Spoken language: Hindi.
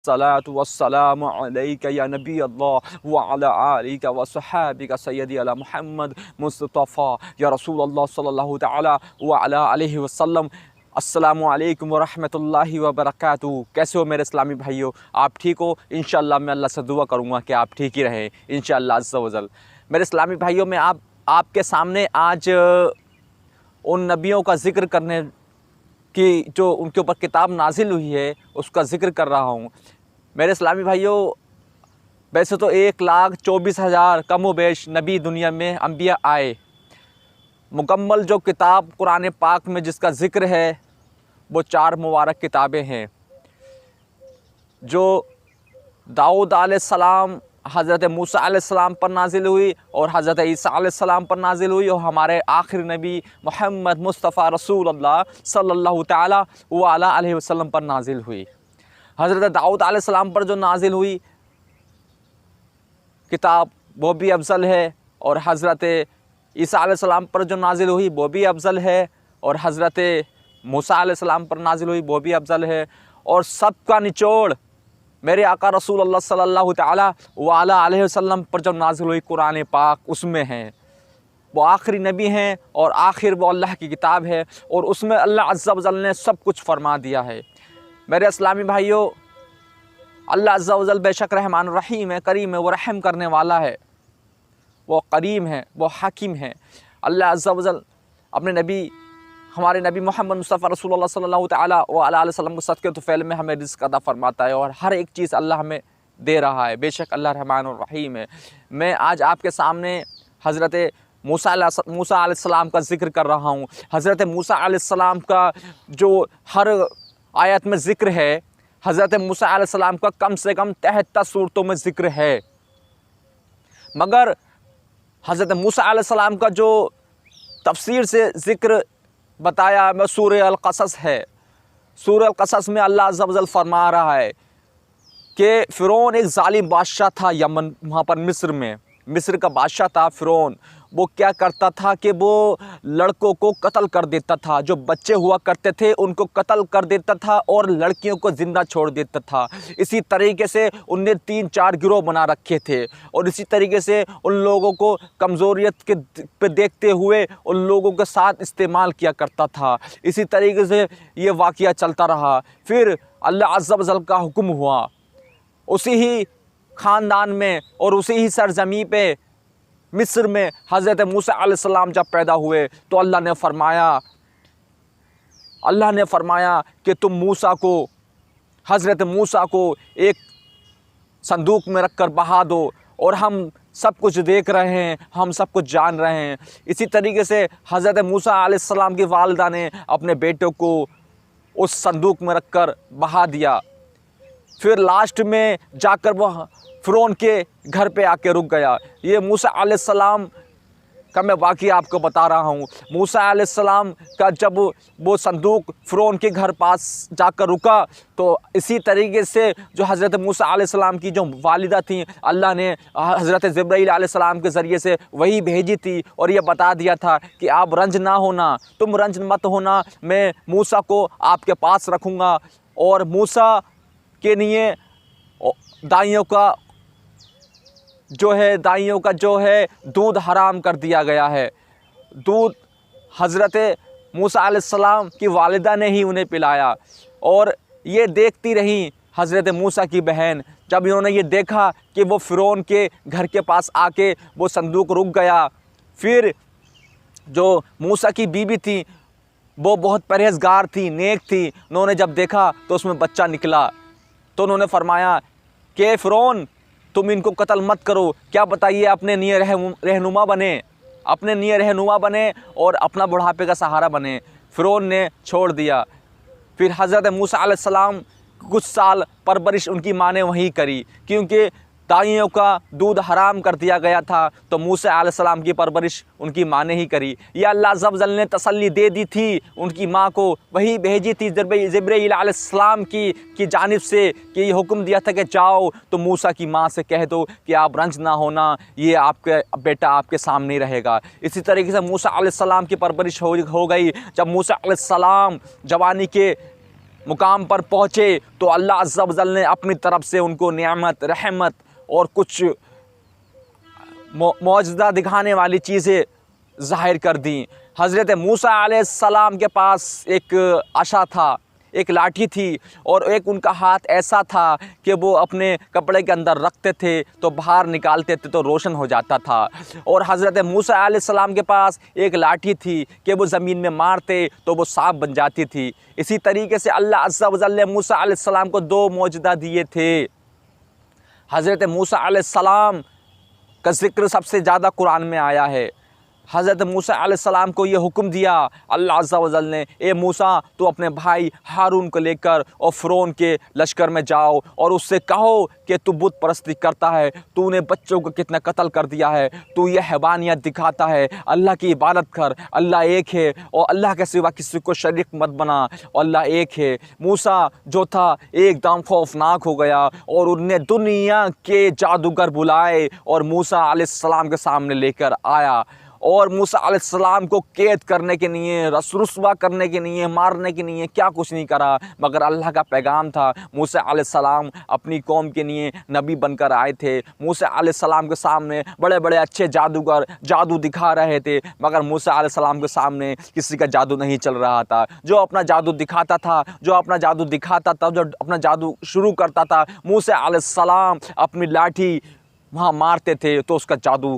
सलातु वस्सलामु अलैका या नबी अल्लाह व अला आलिका व सहाबिका सय्यदी अला मुहम्मद मुस्तफ़ा या रसूल अल्लाह सल्लल्लाहु तआला व अला अलैहि वसल्लम। अस्सलामु अलैकुम व रहमतुल्लाहि व बरकातुहू। कैसे हो मेरे इस्लामी भाइयों, आप ठीक हो? इंशाअल्लाह मैं अल्लाह से दुआ करूँगा कि आप ठीक ही रहें इंशाअल्लाह अज़्ज़ा वजल। मेरे इस्लामी भाइयों, मैं आपके सामने आज उन नबियों का ज़िक्र करने कि जो उनके ऊपर किताब नाजिल हुई है उसका ज़िक्र कर रहा हूँ। मेरे इस्लामी भाइयों, वैसे तो 1,24,000 कम व बेश नबी दुनिया में अंबिया आए। मुकम्मल जो किताब कुरान पाक में जिसका ज़िक्र है वो 4 मुबारक किताबें हैं, जो दाऊद अलैहिस्सलाम, हज़रत मूसा अलैहिस्सलाम पर नाजिल हुई और हज़रत ईसा अलैहिस्सलाम पर नाजिल हुई और हमारे आखिरी नबी मोहम्मद मुस्तफ़ा रसूलुल्लाह सल्लल्लाहु तआला व अलैहि वसल्लम पर नाजिल हुई। हज़रत दाऊद अलैहिस्सलाम पर जो नाजिल हुई किताब वो भी अफजल है, और हज़रत ईसा अलैहिस्सलाम पर जो नाजिल हुई वो भी अफजल है, और हज़रत मूसा अलैहिस्सलाम पर नाजिल हुई वो भी अफजल है। और सबका निचोड़ मेरे आका रसूलुल्लाह सल्लल्लाहु तआला व अलैहि वसल्लम पर जब नाज़िल हुई कुरान पाक, उसमें हैं। वो आखिरी नबी हैं और आखिर वो अल्लाह की किताब है, और उसमें अल्लाह अज़्ज़ा वजल ने सब कुछ फरमा दिया है। मेरे इस्लामी भाइयों, अल्लाह अज़्ज़ा वजल बेशक रहमान रहीम है, करीम है, वो रहम करने वाला है, वो करीम है, वो हकीम है। अल्लाह अज़्ज़ा वजल अपने नबी, हमारे नबी मोहम्मद मुस्तफ़ा रसूलुल्लाह सल्लल्लाहु तआला व अलैहि वसल्लम को सदक़े तुफ़ैल में हमें रिज़्क़ अता फ़रमाता है, और हर एक चीज़ अल्लाह हमें दे रहा है। बेशक अल्लाह रहमान और रहीम है। मैं आज आपके सामने हज़रत मूसा अलैहिस्सलाम का ज़िक्र कर रहा हूँ। हज़रत मूसा अलैहिस्सलाम का जो हर आयत में ज़िक्र है, हज़रत मूसा अलैहिस्सलाम का कम से कम 73 सूरतों में ज़िक्र है, मगर हज़रत मूसा अलैहिस्सलाम का जो तफ़सीर से ज़िक्र बताया मैं सूरह अल-क़सस है। सूरह अल-क़सस में अल्लाह अज़्ज़ा वजल फरमा रहा है कि फ़िरौन एक ज़ालिम बादशाह था यमन, वहाँ पर मिस्र का बादशाह था फ़िरौन। वो क्या करता था कि वो लड़कों को कत्ल कर देता था, जो बच्चे हुआ करते थे उनको कत्ल कर देता था और लड़कियों को ज़िंदा छोड़ देता था। इसी तरीके से उनने 3-4 गिरोह बना रखे थे, और इसी तरीके से उन लोगों को कमज़ोरियत के पे देखते हुए उन लोगों के साथ इस्तेमाल किया करता था। इसी तरीके से ये वाक़या चलता रहा। फिर अल्लाह अज़्ज़ा वजल का हुक्म हुआ, उसी ही ख़ानदान में और उसी ही सरज़मी पे मिस्र में हज़रत मूसा अलैहिस्सलाम जब पैदा हुए तो अल्लाह ने फरमाया कि तुम हज़रत मूसा को एक संदूक में रख कर बहा दो, और हम सब कुछ देख रहे हैं, हम सब कुछ जान रहे हैं। इसी तरीके से हज़रत मूसा अलैहिस्सलाम की वालिदा ने अपने बेटे को उस संदूक में रख कर बहा दिया। फिर लास्ट में जाकर वह फ़िरौन के घर पे आके रुक गया। ये मूसा अलैहिस्सलाम का मैं वाक़या आपको बता रहा हूँ। मूसा अलैहिस्सलाम का जब वो संदूक फ़िरौन के घर पास जाकर रुका, तो इसी तरीके से जो हज़रत मूसा अलैहिस्सलाम की जो वालिदा थी, अल्लाह ने हज़रत जिब्राईल अलैहिस्सलाम के ज़रिए से वही भेजी थी, और ये बता दिया था कि आप रंज ना होना, तुम रंज मत होना, मैं मूसा को आपके पास रखूँगा। और मूसा के लिए दाइयों का जो है दूध हराम कर दिया गया है। दूध हज़रत मूसा अलैहिस्सलाम की वालिदा ने ही उन्हें पिलाया, और ये देखती रही हज़रत मूसा की बहन। जब इन्होंने ये देखा कि वो फ़िरौन के घर के पास आके वो संदूक रुक गया, फिर जो मूसा की बीबी थी वो बहुत परहेज़गार थी, नेक थी। उन्होंने जब देखा तो उसमें बच्चा निकला, तो उन्होंने फरमाया कि फ़िरौन, तुम इनको कत्ल मत करो, क्या बताइए अपने लिए रहनुमा बने और अपना बुढ़ापे का सहारा बने। फ़िरौन ने छोड़ दिया। फिर हज़रत मूसा अलैहिस्सलाम कुछ साल परवरिश उनकी माँ ने वहीं करी, क्योंकि दाइयों का दूध हराम कर दिया गया था, तो मूसा अलैहिस्सलाम की परवरिश उनकी माँ ने ही करी। ये अल्लाह अज़्ज़ा वजल ने तसल्ली दे दी थी उनकी माँ को, वही भेजी थी जिब्राईल अलैहिस्सलाम की जानिब से कि ये हुक्म दिया था कि जाओ तो मूसा की माँ से कह दो कि आप रंज ना होना, ये आपके बेटा आपके सामने रहेगा। इसी तरीके से मूसा अलैहिस्सलाम की परवरिश हो गई। जब मूसा अलैहिस्सलाम जवानी के मुकाम पर पहुँचे तो अल्लाह अज़्ज़ा व जल ने अपनी तरफ से उनको नेमत, रहमत और कुछ मौजज़ा दिखाने वाली चीज़ें ज़ाहिर कर दी। हज़रत मूसा अलैहिस्सलाम के पास एक आशा था, एक लाठी थी, और एक उनका हाथ ऐसा था कि वो अपने कपड़े के अंदर रखते थे तो बाहर निकालते थे तो रोशन हो जाता था। और हज़रत मूसा अलैहिस्सलाम के पास एक लाठी थी कि वो ज़मीन में मारते तो वो सांप बन जाती थी। इसी तरीके से अल्लाह अज़्ज़ा व जल ने मूसा अलैहिस्सलाम को 2 मौजज़ा दिए थे। हज़रत मूसा अलैहिस्सलाम का ज़िक्र सबसे ज़्यादा कुरान में आया है। हज़रत मूसा अलैहिस्सलाम को ये हुक्म दिया अल्लाह अज़्ज़ा व जल ने, ए मूसा तू अपने भाई हारून को लेकर और फ़िरौन के लश्कर में जाओ और उससे कहो कि तू बुत परस्ती करता है, तूने बच्चों को कितना कत्ल कर दिया है, तू ये हैवानियत दिखाता है, अल्लाह की इबादत कर, अल्लाह एक है और अल्लाह के सिवा किसी को शरीक मत बना, अल्लाह एक है। मूसा जो था एकदम खौफनाक हो गया और उनने दुनिया के जादूगर बुलाए और मूसा अलैहिस्सलाम के सामने लेकर आया और मूसा अलैहिस्सलाम को कैद करने के लिए, रुस्वा करने के लिए, मारने के लिए क्या कुछ नहीं करा, मगर अल्लाह का पैगाम था। मूसा अलैहिस्सलाम अपनी कौम के लिए नबी बनकर आए थे। मूसा अलैहिस्सलाम के सामने बड़े बड़े अच्छे जादूगर जादू दिखा रहे थे, मगर मूसा अलैहिस्सलाम के सामने किसी का जादू नहीं चल रहा था। जो अपना जादू दिखाता था, जो अपना जादू शुरू करता था, मूसा अलैहिस्सलाम अपनी लाठी वहाँ मारते थे तो उसका जादू